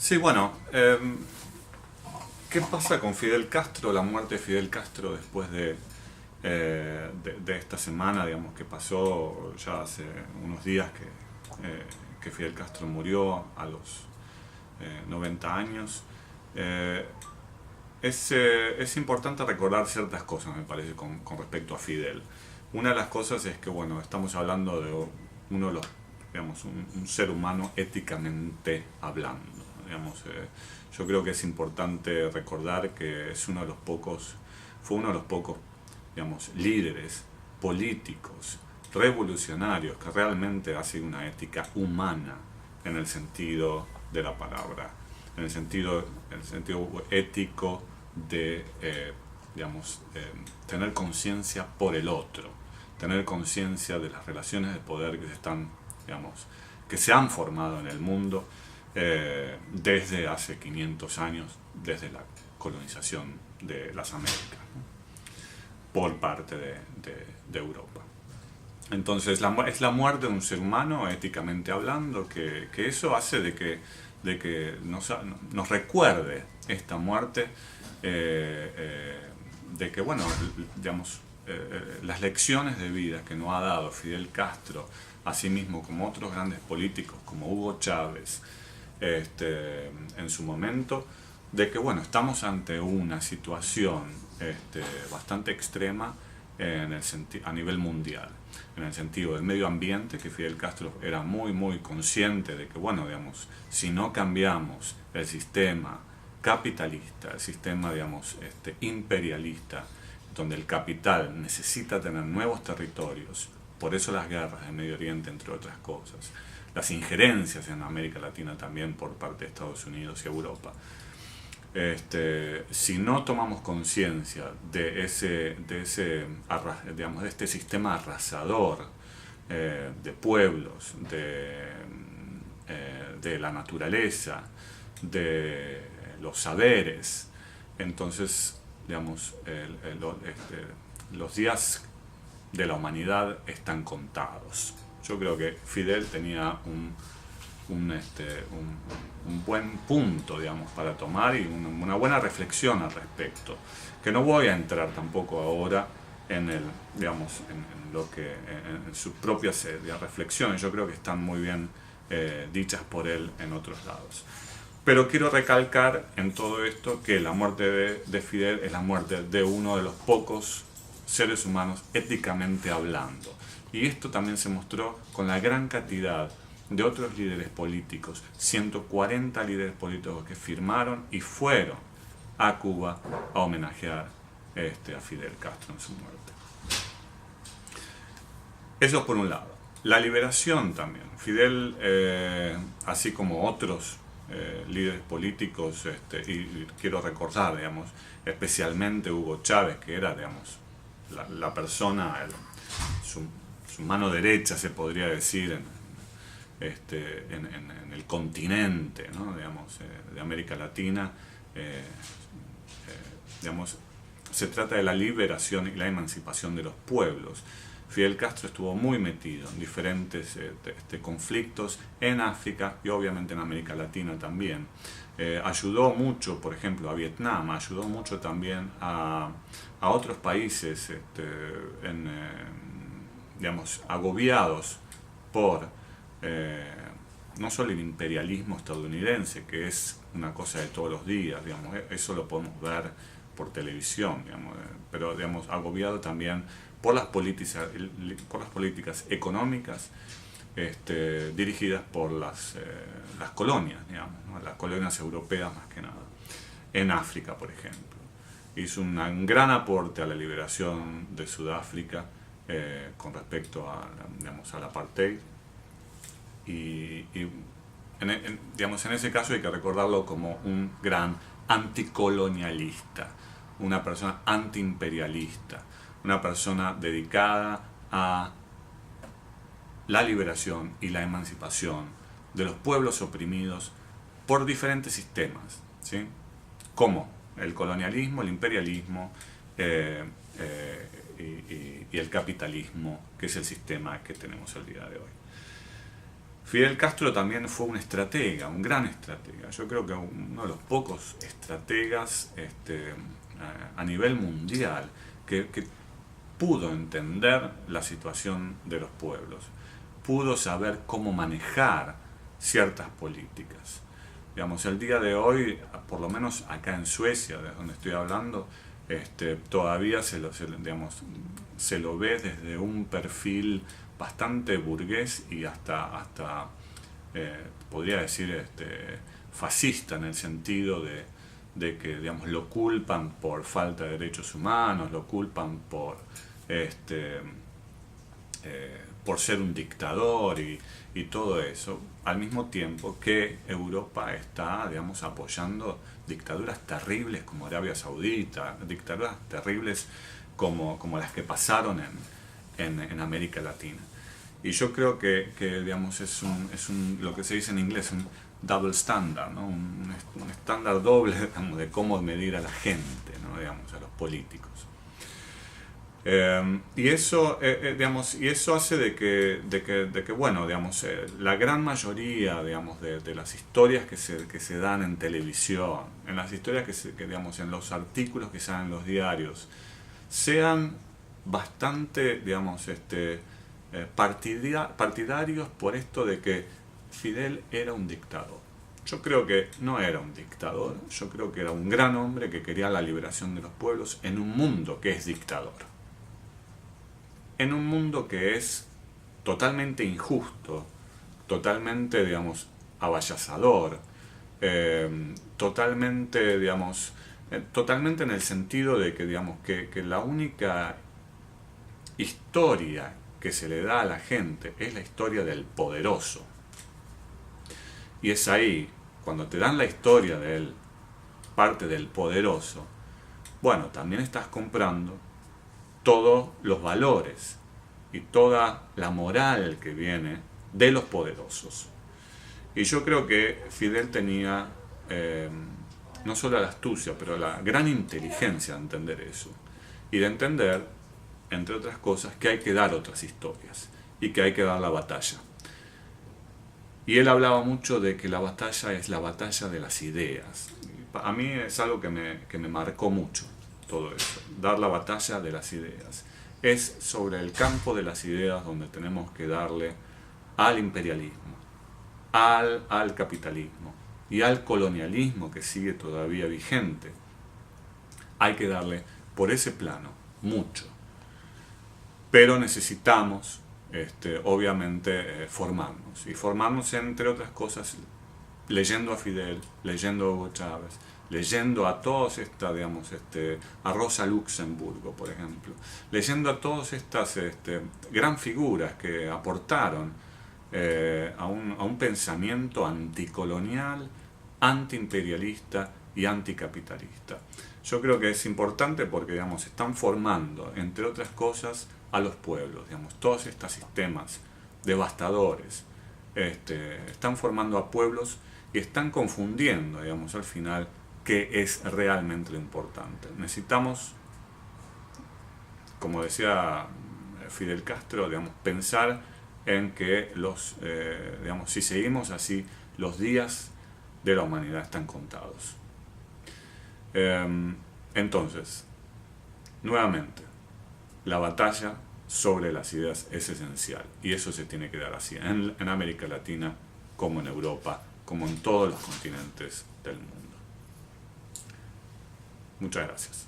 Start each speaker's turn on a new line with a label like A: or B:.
A: Sí, bueno, ¿qué pasa con Fidel Castro, la muerte de Fidel Castro después de esta semana, digamos, que pasó ya hace unos días que Fidel Castro murió a los 90 años? Eh, es importante recordar ciertas cosas, me parece, con respecto a Fidel. Una de las cosas es que, bueno, estamos hablando de uno de los, digamos, un ser humano éticamente hablando. Digamos, yo creo que es importante recordar que fue uno de los pocos, digamos, líderes políticos, revolucionarios, que realmente ha sido una ética humana en el sentido de la palabra, en el sentido ético de, digamos, tener conciencia por el otro, tener conciencia de las relaciones de poder que digamos, que se han formado en el mundo desde hace 500 años, desde la colonización de las Américas, ¿no? Por parte de Europa. Entonces es la muerte de un ser humano, éticamente hablando, que eso hace de que nos recuerde esta muerte, de que, bueno, digamos, las lecciones de vida que nos ha dado Fidel Castro, así mismo como otros grandes políticos como Hugo Chávez, en su momento, de que, bueno, estamos ante una situación bastante extrema a nivel mundial, en el sentido del medio ambiente, que Fidel Castro era muy, muy consciente de que, bueno, digamos, si no cambiamos el sistema capitalista, el sistema, digamos, imperialista, donde el capital necesita tener nuevos territorios, por eso las guerras en Medio Oriente, entre otras cosas, las injerencias en América Latina también por parte de Estados Unidos y Europa. Si no tomamos conciencia digamos, de este sistema arrasador, de pueblos, de la naturaleza, de los saberes, entonces, digamos, los días de la humanidad están contados. Yo creo que Fidel tenía un, este, un, un buen punto, digamos, para tomar y una buena reflexión al respecto, que no voy a entrar tampoco ahora digamos, en lo que, en sus propias reflexiones. Yo creo que están muy bien dichas por él en otros lados. Pero quiero recalcar en todo esto que la muerte de Fidel es la muerte de uno de los pocos seres humanos éticamente hablando. Y esto también se mostró con la gran cantidad de otros líderes políticos, 140 líderes políticos que firmaron y fueron a Cuba a homenajear a Fidel Castro en su muerte. Eso por un lado. La liberación también. Fidel, así como otros líderes políticos, y quiero recordar, digamos, especialmente Hugo Chávez, que era, digamos, la persona, su mano derecha, se podría decir, en el continente, ¿no? Digamos, de América Latina, digamos, se trata de la liberación y la emancipación de los pueblos. Fidel Castro estuvo muy metido en diferentes conflictos en África y obviamente en América Latina también. Ayudó mucho, por ejemplo, a Vietnam, ayudó mucho también a otros países, digamos, agobiados por no solo el imperialismo estadounidense, que es una cosa de todos los días, digamos, eso lo podemos ver por televisión, digamos, pero, digamos, agobiado también por las políticas económicas dirigidas por las colonias, digamos, ¿no? Las colonias europeas más que nada, en África, por ejemplo. Hizo un gran aporte a la liberación de Sudáfrica con respecto digamos, al apartheid. Digamos, en ese caso hay que recordarlo como un gran anticolonialista, una persona antiimperialista, una persona dedicada a la liberación y la emancipación de los pueblos oprimidos por diferentes sistemas, ¿sí? Como el colonialismo, el imperialismo y el capitalismo, que es el sistema que tenemos el día de hoy. Fidel Castro también fue un estratega, un gran estratega. Yo creo que uno de los pocos estrategas a nivel mundial que pudo entender la situación de los pueblos, pudo saber cómo manejar ciertas políticas. Digamos, el día de hoy, por lo menos acá en Suecia, de donde estoy hablando, todavía se lo ve desde un perfil bastante burgués y hasta podría decir fascista, en el sentido de que, digamos, lo culpan por falta de derechos humanos, lo culpan por ser un dictador y todo eso, al mismo tiempo que Europa está, digamos, apoyando dictaduras terribles como Arabia Saudita, dictaduras terribles como las que pasaron en América Latina. Y yo creo que digamos, es lo que se dice en inglés, un double standard, ¿no? un estándar doble, digamos, de cómo medir a la gente, ¿no? Digamos, a los políticos. Y eso hace de que bueno, digamos, la gran mayoría, digamos, de las historias que se dan en televisión, en las historias digamos, en los artículos que salen en los diarios, sean bastante, digamos, partidarios por esto de que Fidel era un dictador. Yo creo que no era un dictador, yo creo que era un gran hombre que quería la liberación de los pueblos en un mundo que es dictador. En un mundo que es totalmente injusto, totalmente, digamos, avallazador, totalmente, digamos, totalmente en el sentido de que, digamos, que la única historia que se le da a la gente es la historia del poderoso. Y es ahí, cuando te dan la historia de él, parte del poderoso, bueno, también estás comprando todos los valores y toda la moral que viene de los poderosos. Y yo creo que Fidel tenía no solo la astucia, pero la gran inteligencia de entender eso. Y de entender, entre otras cosas, que hay que dar otras historias y que hay que dar la batalla. Y él hablaba mucho de que la batalla es la batalla de las ideas. A mí es algo que me marcó mucho, todo eso. Dar la batalla de las ideas. Es sobre el campo de las ideas donde tenemos que darle al imperialismo, al capitalismo y al colonialismo que sigue todavía vigente. Hay que darle por ese plano mucho. Pero necesitamos, obviamente, formarnos. Y formarnos, entre otras cosas, leyendo a Fidel, leyendo a Hugo Chávez, leyendo a todas estas, digamos, a Rosa Luxemburgo, por ejemplo, leyendo a todas estas gran figuras que aportaron a un pensamiento anticolonial, antiimperialista y anticapitalista. Yo creo que es importante porque, digamos, están formando, entre otras cosas, a los pueblos, digamos, todos estos sistemas devastadores están formando a pueblos y están confundiendo, digamos, al final qué es realmente lo importante. Necesitamos, como decía Fidel Castro, digamos, pensar en que digamos, si seguimos así, los días de la humanidad están contados. Entonces, nuevamente, la batalla sobre las ideas es esencial y eso se tiene que dar así en América Latina, como en Europa, como en todos los continentes del mundo. Muchas gracias.